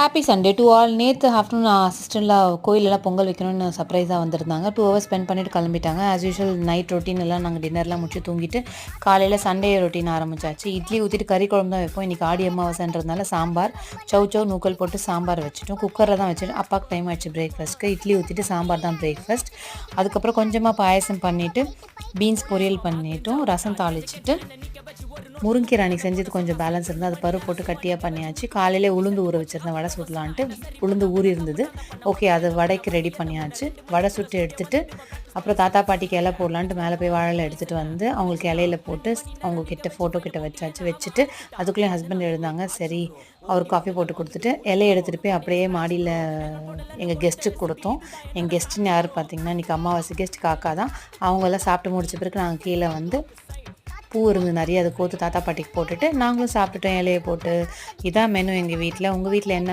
Happy Sunday to all. நேற்று afternoon அசிஸ்டண்ட்டில் கோயிலெல்லாம் பொங்கல் வைக்கணும்னு சர்ப்ரைஸாக வந்திருந்தாங்க. 2 ஹவர்ஸ் ஸ்பெண்ட் பண்ணிவிட்டு கிளம்பிட்டாங்க. ஆஸ் யூஷுவல் நைட் ரொட்டீன் எல்லாம் நாங்கள் டின்னர்லாம் முடிச்சு தூங்கிட்டு காலையில் சண்டே ரொட்டீன் ஆரம்பிச்சாச்சு. இட்லி ஊற்றிட்டு கறி குழம்பு தான் வைப்போம். இன்றைக்கி ஆடி அமாவாசைன்றதுனால சாம்பார் சவு நூக்கல் போட்டு சாம்பார் வச்சுட்டோம். குக்கரில் தான் வச்சுட்டு அப்பாவுக்கு டைம் ஆகிடுச்சு பிரேக்ஃபாஸ்ட்டுக்கு. இட்லி ஊற்றிட்டு சாம்பார் தான் பிரேக்ஃபாஸ்ட். அதுக்கப்புறம் கொஞ்சமாக பாயசம் பண்ணிவிட்டு பீன்ஸ் பொரியல் பண்ணிவிட்டோம். ரசம் தாளிச்சிட்டு முருங்கீரை அன்றைக்கி செஞ்சது கொஞ்சம் பேலன்ஸ் இருந்தால் அது பருப்பு போட்டு கட்டியாக பண்ணியாச்சு. காலையிலே உளுந்து ஊற வச்சுருந்தேன் வடை சுடலான்ட்டு. உளுந்து ஊறி இருந்தது. ஓகே, அது வடைக்கு ரெடி பண்ணியாச்சு. வடை சுட்டு எடுத்துகிட்டு அப்புறம் தாத்தா பாட்டிக்கு இலை போடலான்ட்டு மேலே போய் வாழையில எடுத்துகிட்டு வந்து அவங்களுக்கு இலையில போட்டு அவங்கக்கிட்ட ஃபோட்டோ கிட்ட வச்சுட்டு அதுக்குள்ளே ஹஸ்பண்ட் எழுந்தாங்க. சரி, அவர் காஃபி போட்டு கொடுத்துட்டு இலையை எடுத்துகிட்டு போய் அப்படியே மாடியில் எங்கள் கெஸ்ட்டுக்கு கொடுத்தோம். எங்கள் கெஸ்ட்டுன்னு யார் பார்த்திங்கன்னா இன்றைக்கி அமாவாசை கெஸ்ட் காக்கா தான். அவங்கெல்லாம் சாப்பிட்டு முடிச்ச பிறகு நாங்கள் கீழே வந்து பூ இருந்து நிறைய அதை கோத்து தாத்தா பாட்டிக்கு போட்டுட்டு நாங்களும் சாப்பிட்டுட்டோம் இலையை போட்டு. இதான் மெனு எங்கள் வீட்டில். உங்கள் வீட்டில் என்ன